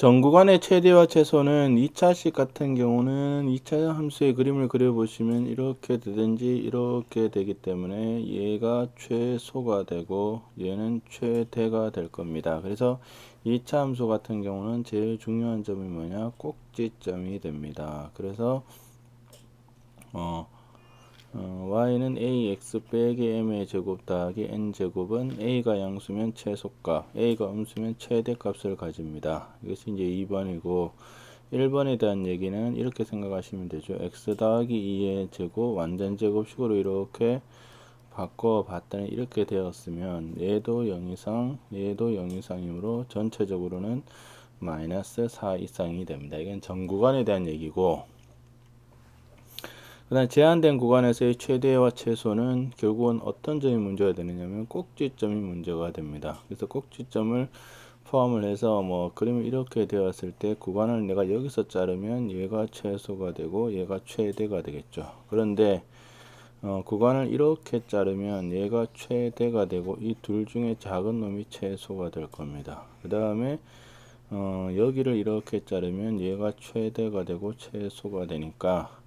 전 구간의 최대와 최소는 2차식 같은 경우는 2차 함수의 그림을 그려보시면 이렇게 되든지 이렇게 되기 때문에 얘가 최소가 되고 얘는 최대가 될 겁니다. 그래서 2차 함수 같은 경우는 제일 중요한 점이 뭐냐? 꼭지점이 됩니다. 그래서 y는 ax 빼기 m의 제곱 더하기 n제곱은 a가 양수면 최소값, a가 음수면 최대값을 가집니다. 이것이 이제 2번이고 1번에 대한 얘기는 이렇게 생각하시면 되죠. x 더하기 2의 제곱 완전제곱식으로 이렇게 바꿔봤더니 이렇게 되었으면 얘도 0 이상, 얘도 0 이상이므로 전체적으로는 마이너스 4 이상이 됩니다. 이건 전 구간에 대한 얘기고, 그 다음 제한된 구간에서의 최대와 최소는 결국은 어떤 점이 문제가 되느냐면 꼭지점이 문제가 됩니다. 그래서 꼭지점을 포함을 해서 뭐 그림이 이렇게 되었을 때 구간을 내가 여기서 자르면 얘가 최소가 되고 얘가 최대가 되겠죠. 그런데 구간을 이렇게 자르면 얘가 최대가 되고 이 둘 중에 작은 놈이 최소가 될 겁니다. 그 다음에 여기를 이렇게 자르면 얘가 최대가 되고 최소가 되니까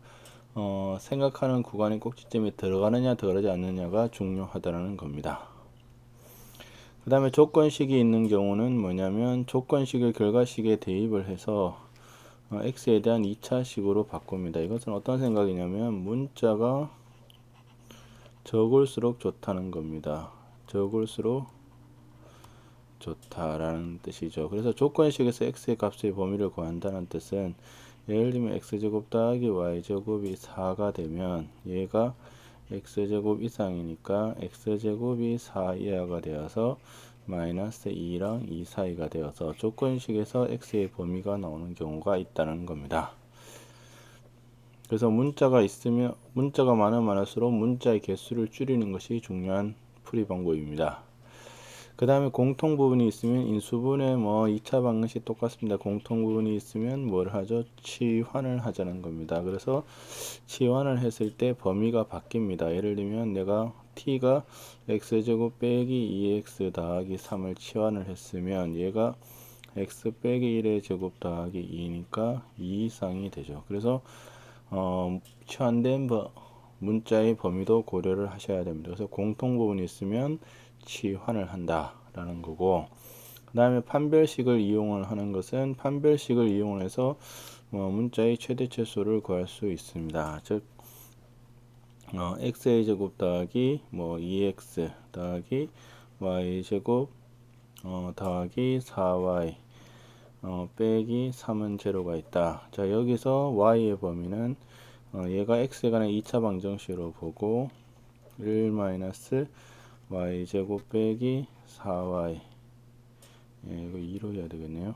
생각하는 구간의 꼭지점이 들어가느냐 들어가지 않느냐가 중요하다는 겁니다. 그 다음에 조건식이 있는 경우는 뭐냐면 조건식을 결과식에 대입을 해서 x에 대한 2차식으로 바꿉니다. 이것은 어떤 생각이냐면 문자가 적을수록 좋다는 겁니다. 적을수록 좋다라는 뜻이죠. 그래서 조건식에서 x의 값의 범위를 구한다는 뜻은 예를 들면 x제곱 더하기 y제곱이 4가 되면 얘가 x제곱 이상이니까 x제곱이 4 이하가 되어서 마이너스 2랑 2 사이가 되어서 조건식에서 x의 범위가 나오는 경우가 있다는 겁니다. 그래서 문자가 있으면 문자가 많을수록 문자의 개수를 줄이는 것이 중요한 풀이 방법입니다. 그 다음에 공통 부분이 있으면 인수분해 뭐 2차 방정식 똑같습니다. 공통 부분이 있으면 뭘 하죠? 치환을 하자는 겁니다. 그래서 치환을 했을 때 범위가 바뀝니다. 예를 들면 내가 t가 x제곱 빼기 2x 더하기 3을 치환을 했으면 얘가 x 빼기 1의 제곱 더하기 2니까 2 이상이 되죠. 그래서 치환된 문자의 범위도 고려를 하셔야 됩니다. 그래서 공통 부분이 있으면 치환을 한다 라는 거고, 그 다음에 판별식을 이용을 하는 것은 판별식을 이용해서 문자의 최대 최소를 구할 수 있습니다. 즉 x의 제곱 더하기 2x 더하기 y 제곱 더하기 4y 빼기 3은 제로가 있다. 자, 여기서 y의 범위는 얘가 x에 관한 2차 방정식으로 보고 1 마이너스 y제곱 빼기 4y, 이거 2로 해야 되겠네요.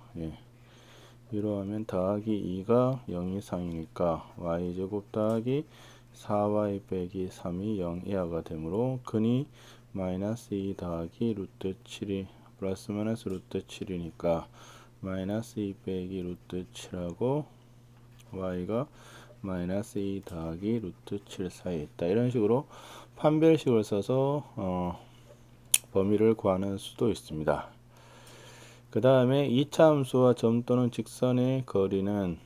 2로 하면 더하기 2가 0 이상이니까 y제곱 더하기 4y 빼기 3이 0 이하가 되므로 근이 마이너스 2 더하기 루트 7이 플러스 마이너스 루트 7이니까 마이너스 2 빼기 루트 7하고 y가 마이너스 2 더하기 루트 7 사이에 있다. 이런 식으로 판별식을 써서 범위를 구하는 수도 있습니다. 그 다음에 2차 함수와 점 또는 직선의 거리는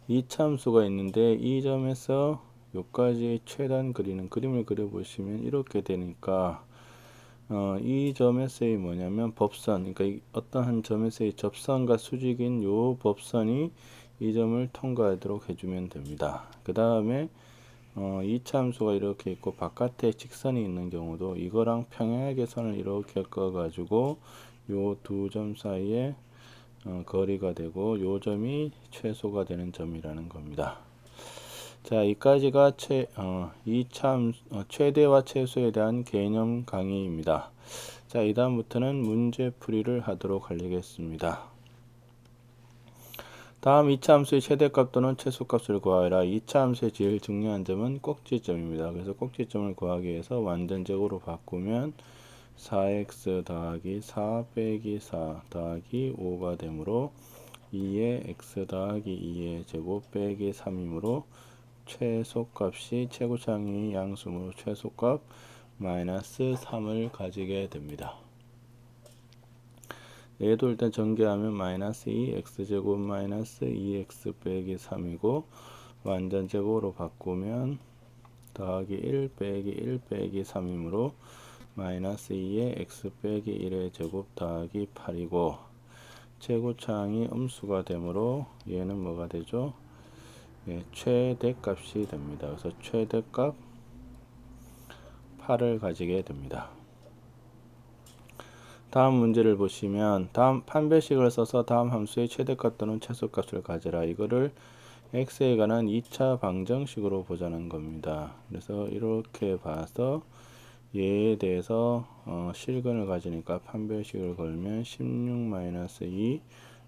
2차 함수가 있는데 이 점에서 여기까지 최단 그리는 그림을 그려보시면 이렇게 되니까 이 점에서의 뭐냐면 법선, 그러니까 어떠한 점에서의 접선과 수직인 요 법선이 이 점을 통과하도록 해주면 됩니다. 그 다음에 2차 함수가 이렇게 있고 바깥에 직선이 있는 경우도 이거랑 평행하게 선을 이렇게 꺼가지고 요 두 점 사이에 거리가 되고 요 점이 최소가 되는 점이라는 겁니다. 자, 여기까지가 최대와 최소에 대한 개념 강의입니다. 자, 이 다음부터는 문제풀이를 하도록 하겠습니다. 다음 2차 함수의 최대값 또는 최소값을 구하라. 2차 함수의 제일 중요한 점은 꼭지점입니다. 그래서 꼭지점을 구하기 위해서 완전적으로 바꾸면 4x 더하기 4 빼기 4 더하기 5가 되므로 2의 x 더하기 2의 제곱 빼기 3이므로 최소값이 최고차항이 양수므로 최소값 마이너스 3을 가지게 됩니다. 얘도 일단 전개하면 마이너스 2x제곱 마이너스 2x 빼기 3이고 완전제곱으로 바꾸면 더하기 1 빼기 1 빼기 3이므로 마이너스 2의 x 빼기 1의 제곱 더하기 8이고 최고차항이 음수가 되므로 얘는 뭐가 되죠? 예, 최대값이 됩니다. 그래서 최대값 8을 가지게 됩니다. 다음 문제를 보시면 다음 판별식을 써서 다음 함수의 최대값 또는 최소값을 가져라. 이거를 x에 관한 2차 방정식으로 보자는 겁니다. 그래서 이렇게 봐서 얘에 대해서 실근을 가지니까 판별식을 걸면 16-2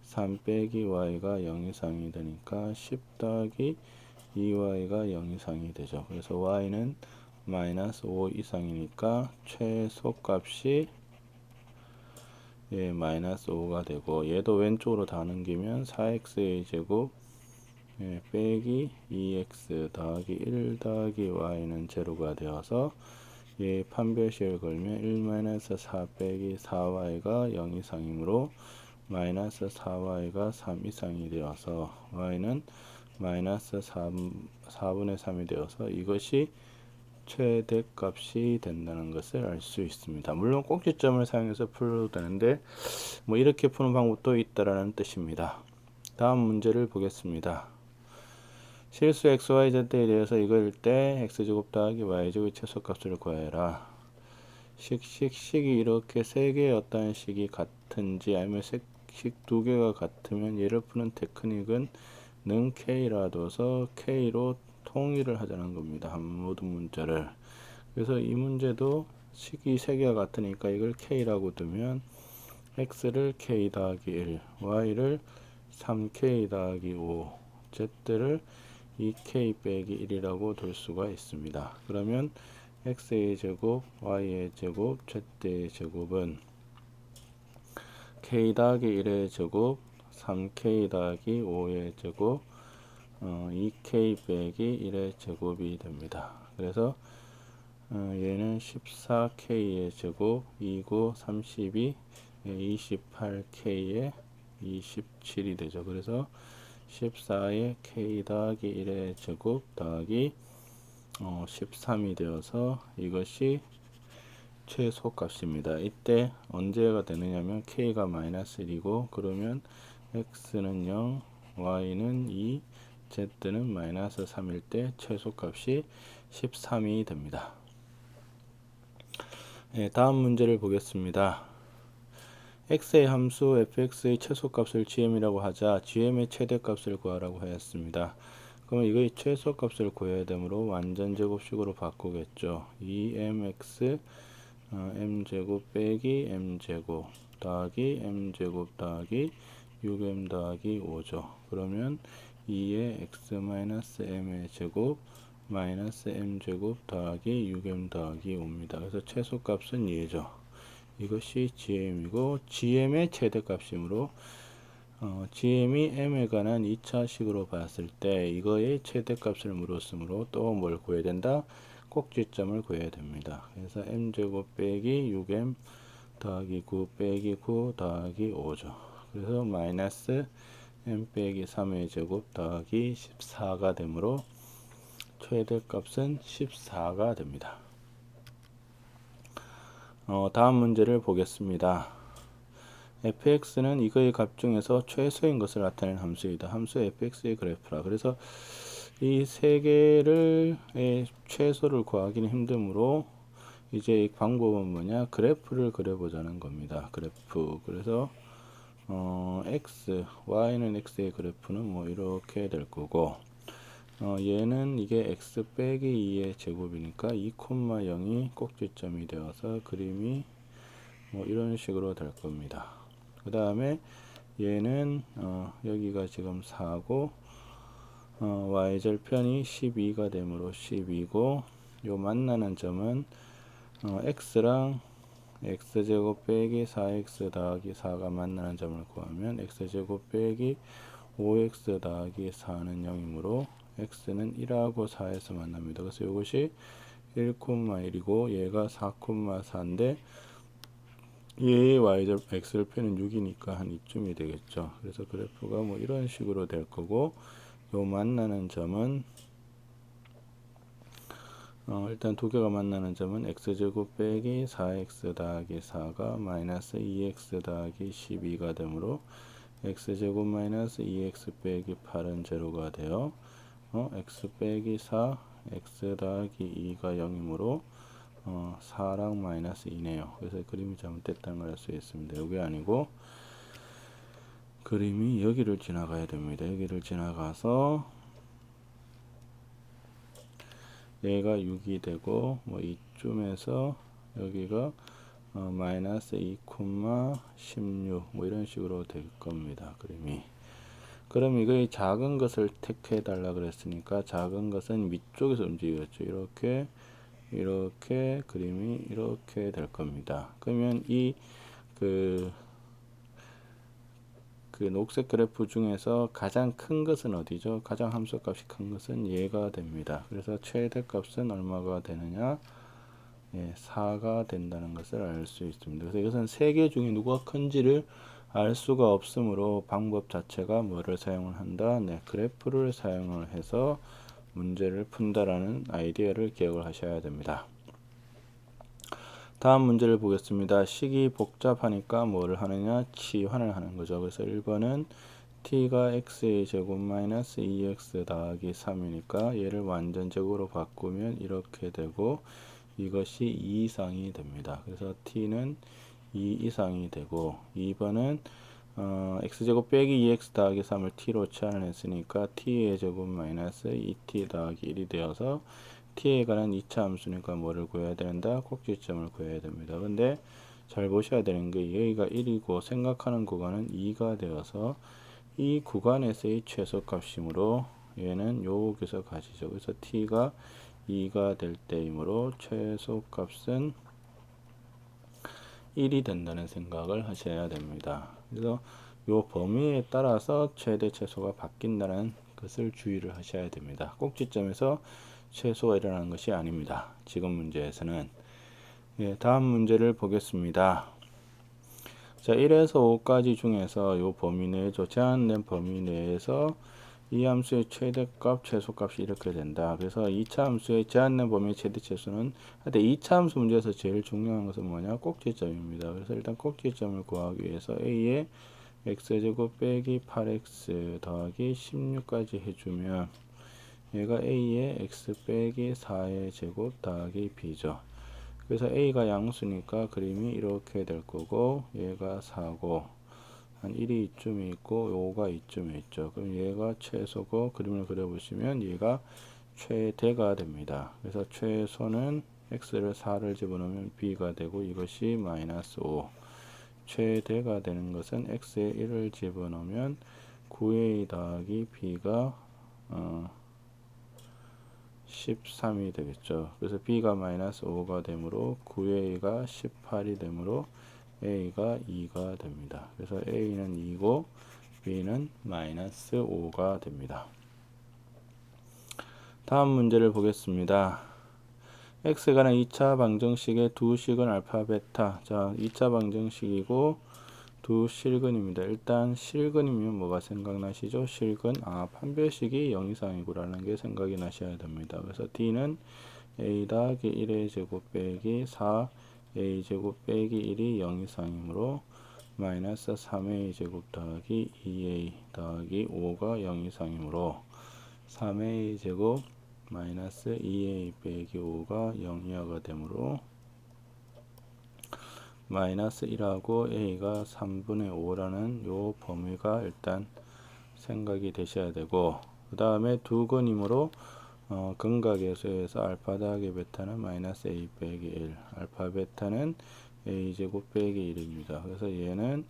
3 빼기 y가 0 이상이 되니까 10 더하기 2y가 0 이상이 되죠. 그래서 y는 마이너스 5 이상이니까 최소값이 예, 마이너스 5가 되고 얘도 왼쪽으로 다 넘기면 4x의 제곱 예, 빼기 2x 더하기 1 더하기 y는 제로가 되어서 예, 판별식을 걸면 1-4 빼기 4y가 0 이상이므로 마이너스 4y가 3 이상이 되어서 y는 마이너스 4분의 3이 되어서 이것이 최대값이 된다는 것을 알 수 있습니다. 물론 꼭지점을 사용해서 풀어도 되는데 뭐 이렇게 푸는 방법도 있다라는 뜻입니다. 다음 문제를 보겠습니다. 실수 x, y, z에 대해서 이거일 때 x제곱 더하기 y제곱의 최소값을 구해라. 식이 이렇게 세 개의 어떤 식이 같은지 아니면 식 두 개가 같으면 얘를 푸는 테크닉은 는 k라 둬서 k로 통일을 하자는 겁니다. 한 모든 문자를. 그래서 이 문제도 식이 세 개가 같으니까 이걸 k라고 두면 x를 k 더하기 1, y를 3k 더하기 5, z를 2k 빼기 1이라고 둘 수가 있습니다. 그러면 x의 제곱, y의 제곱, z의 제곱은 k 더하기 1의 제곱, 3k 더하기 5의 제곱, 2k 빼기 1의 제곱이 됩니다. 그래서 얘는 14k의 제곱, 2고 32, 28k의 27이 되죠. 그래서 14의 k 더하기 1의 제곱 더하기 13이 되어서 이것이 최소값입니다. 이때 언제가 되느냐면 k가 마이너스 1이고 그러면 x는 0, y는 2, z는 마이너스 3일 때 최소값이 13이 됩니다. 네, 다음 문제를 보겠습니다. x의 함수 fx의 최소값을 gm이라고 하자 gm의 최대값을 구하라고 하였습니다. 그러면 이거의 최소값을 구해야 되므로 완전제곱식으로 바꾸겠죠. 2mx m제곱 빼기 m제곱 더하기 m제곱 더하기 6m 더하기 5죠. 그러면 2의 x-m의 제곱 마이너스 m제곱 더하기 6m 더하기 5입니다. 그래서 최소값은 얘죠. 이것이 gm이고 gm의 최대값이므로 gm이 m에 관한 2차식으로 봤을 때 이거의 최대값을 물었으므로 또 뭘 구해야 된다? 꼭지점을 구해야 됩니다. 그래서 m제곱 빼기 6m 더하기 9 빼기 9 더하기 5죠. 그래서 마이너스 m 빼기 3의 제곱 더하기 14가 되므로 최대값은 14가 됩니다. 다음 문제를 보겠습니다. fx는 이거의 값 중에서 최소인 것을 나타내는 함수이다. 함수 fx의 그래프라. 그래서 이 세 개를 최소를 구하기는 힘드므로 이제 이 방법은 뭐냐? 그래프를 그려보자는 겁니다. 그래프. 그래서 x, y는 x의 그래프는 뭐 이렇게 될 거고 얘는 이게 x 빼기 2의 제곱이니까 2,0이 꼭지점이 되어서 그림이 뭐 이런 식으로 될 겁니다. 그 다음에 얘는 여기가 지금 4고 y절편이 12가 되므로 12고 요 만나는 점은 x랑 x제곱 빼기 4x 더하기 4가 만나는 점을 구하면 x제곱 빼기 5x 더하기 4는 0이므로 x는 1하고 4에서 만납니다. 그래서 이것이 1,1이고 얘가 4,4인데 얘의 x절편은 6이니까 한 이쯤이 되겠죠. 그래서 그래프가 뭐 이런 식으로 될 거고, 요 만나는 점은 일단 두 개가 만나는 점은 x제곱 빼기 4x 더하기 4가 마이너스 2x 더하기 12가 되므로 x제곱 마이너스 2x 빼기 8은 제로가 돼요. x 빼기 4 x 더하기 2가 0이므로 4랑 마이너스 2네요. 그래서 그림이 잘못됐다는 걸 알 수 있습니다. 여기 아니고 그림이 여기를 지나가야 됩니다. 여기를 지나가서 얘가 6이 되고 뭐 이쯤에서 여기가 마이너스 2,16 뭐 이런 식으로 될 겁니다. 그림이. 그럼 이거 작은 것을 택해 달라 그랬으니까 작은 것은 위쪽에서 움직이겠죠. 이렇게 그림이 이렇게 될 겁니다. 그러면 그 녹색 그래프 중에서 가장 큰 것은 어디죠? 가장 함수값이 큰 것은 얘가 됩니다. 그래서 최대값은 얼마가 되느냐? 4가 된다는 것을 알 수 있습니다. 그래서 이것은 세 개 중에 누가 큰지를 알 수가 없으므로 방법 자체가 뭐를 사용을 한다? 그래프를 사용을 해서 문제를 푼다라는 아이디어를 기억을 하셔야 됩니다. 다음 문제를 보겠습니다. 식이 복잡하니까 뭐를 하느냐? 치환을 하는 거죠. 그래서 1번은 t가 x의 제곱 마이너스 2x 더하기 3이니까 얘를 완전 제곱으로 바꾸면 이렇게 되고 이것이 2 이상이 됩니다. 그래서 t는 2 이상이 되고 2번은 x제곱 빼기 2x 더하기 3을 t로 치환을 했으니까 t의 제곱 마이너스 2t 더하기 1이 되어서 t에 관한 2차 함수니까 뭐를 구해야 된다? 꼭지점을 구해야 됩니다. 근데 잘 보셔야 되는 게 여기가 1이고 생각하는 구간은 2가 되어서 이 구간에서의 최소값이므로 얘는 여기서 가시죠. 그래서 t가 2가 될 때이므로 최소값은 1이 된다는 생각을 하셔야 됩니다. 그래서 요 범위에 따라서 최대 최소가 바뀐다는 것을 주의를 하셔야 됩니다. 꼭지점에서 최소가 일어나는 것이 아닙니다. 지금 문제에서는. 다음 문제를 보겠습니다. 자, 1에서 5까지 중에서 요 범위 내죠. 제한된 범위 내에서 이 함수의 최대값, 최소값이 이렇게 된다. 그래서 2차 함수의 제한된 범위 최대 최소는 하여튼 2차 함수 문제에서 제일 중요한 것은 뭐냐? 꼭지점입니다. 그래서 일단 꼭지점을 구하기 위해서 a의 x제곱 빼기 8x 더하기 16까지 해주면 얘가 a의 x 빼기 4의 제곱 더하기 b죠. 그래서 a가 양수니까 그림이 이렇게 될 거고 얘가 4고 한 1이 이쯤에 있고 5가 이쯤에 있죠. 그럼 얘가 최소고 그림을 그려보시면 얘가 최대가 됩니다. 그래서 최소는 x를 4를 집어넣으면 b가 되고 이것이 마이너스 5. 최대가 되는 것은 x에 1을 집어넣으면 9a 더하기 b가 13이 되겠죠. 그래서 b가 마이너스 5가 되므로 9a가 18이 되므로 a가 2가 됩니다. 그래서 a는 2고 b는 마이너스 5가 됩니다. 다음 문제를 보겠습니다. x에 관한 2차 방정식의 두 식은 알파 베타. 자, 2차 방정식이고 두 실근입니다. 일단 실근이면 뭐가 생각나시죠? 실근, 판별식이 0 이상이구라는 게 생각이 나셔야 됩니다. 그래서 d는 a 더하기 1의 제곱 빼기 4a 제곱 빼기 1이 0 이상이므로 마이너스 3a 제곱 더하기 2a 더하기 5가 0 이상이므로 3a 제곱 마이너스 2a 빼기 5가 0이하가 되므로 마이너스 1하고 a가 3분의 5라는 요 범위가 일단 생각이 되셔야 되고 그 다음에 두 근이므로 근각계수에서 알파 더하기 베타는 마이너스 a 빼기 1 알파 베타는 a 제곱 빼기 1입니다. 그래서 얘는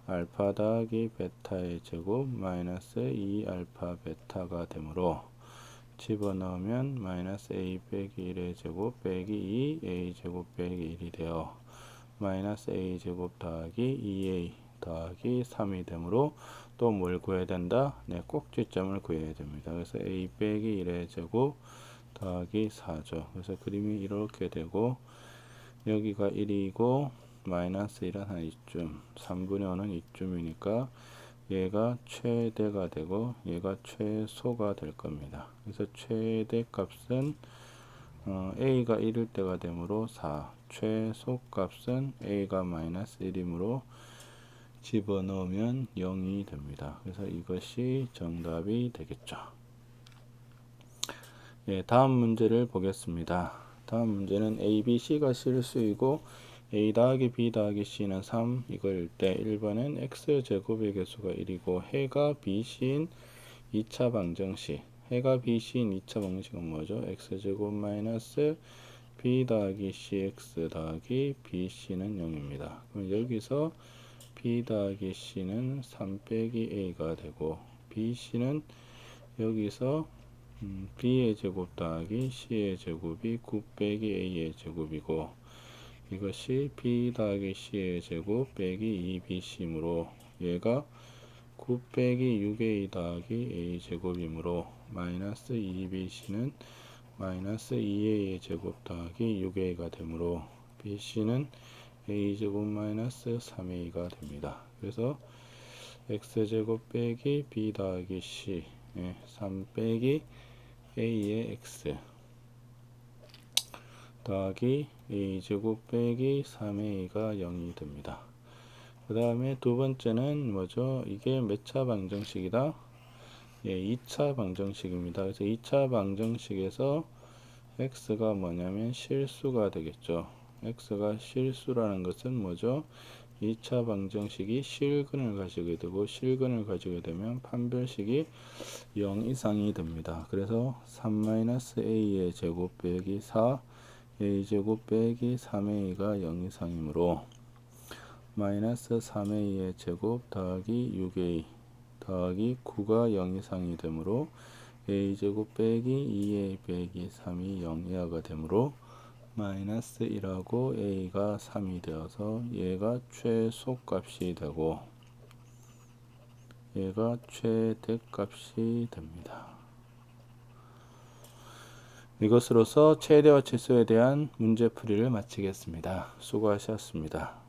알파 더하기 베타의 제곱 마이너스 2 알파 베타가 되므로 집어넣으면 마이너스 a 빼기 1의 제곱 빼기 2 a 제곱 빼기 1이 되어 마이너스 a 제곱 더하기 2a 더하기 3이 되므로 또 뭘 구해야 된다? 꼭지점을 구해야 됩니다. 그래서 a 빼기 1의 제곱 더하기 4죠. 그래서 그림이 이렇게 되고 여기가 1이고 마이너스 1은 한 이쯤, 3분의 5는 이쯤이니까 얘가 최대가 되고 얘가 최소가 될 겁니다. 그래서 최대 값은 a가 1일 때가 되므로 4, 최소 값은 a가 마이너스 1이므로 집어넣으면 0이 됩니다. 그래서 이것이 정답이 되겠죠. 예, 다음 문제를 보겠습니다. 다음 문제는 a, b, c가 실수이고 a 더하기 b 더하기 c는 3 이거일 때 1번은 x제곱의 개수가 1이고 해가 bc인 2차 방정식, 해가 bc인 2차 방정식은 뭐죠? x제곱 마이너스 b 더하기 cx 더하기 bc는 0입니다. 그럼 여기서 b 더하기 c는 3 빼기 a가 되고 bc는 여기서 b의 제곱 더하기 c의 제곱이 9 빼기 a의 제곱이고 이것이 b 더하기 c의 제곱 빼기 2bc이므로 얘가 9 빼기 6a 더하기 a 제곱이므로 마이너스 2bc는 마이너스 2a의 제곱 더하기 6a가 되므로 bc는 a 제곱 마이너스 3a가 됩니다. 그래서 x제곱 빼기 b 더하기 c 3 빼기 a의 x 더하기 a제곱 빼기 3a가 0이 됩니다. 그 다음에 두 번째는 뭐죠? 이게 몇 차 방정식이다? 예, 2차 방정식입니다. 그래서 2차 방정식에서 x가 뭐냐면 실수가 되겠죠. x가 실수라는 것은 뭐죠? 2차 방정식이 실근을 가지게 되고 실근을 가지게 되면 판별식이 0 이상이 됩니다. 그래서 3-a의 제곱 빼기 4 a제곱 빼기 3a가 0 이상이므로 마이너스 3a의 제곱 더하기 6a 더하기 9가 0 이상이 되므로 a제곱 빼기 2a 빼기 3이 0 이하가 되므로 마이너스 1하고 a가 3이 되어서 얘가 최소값이 되고 얘가 최대값이 됩니다. 이것으로서 최대와 최소에 대한 문제풀이를 마치겠습니다. 수고하셨습니다.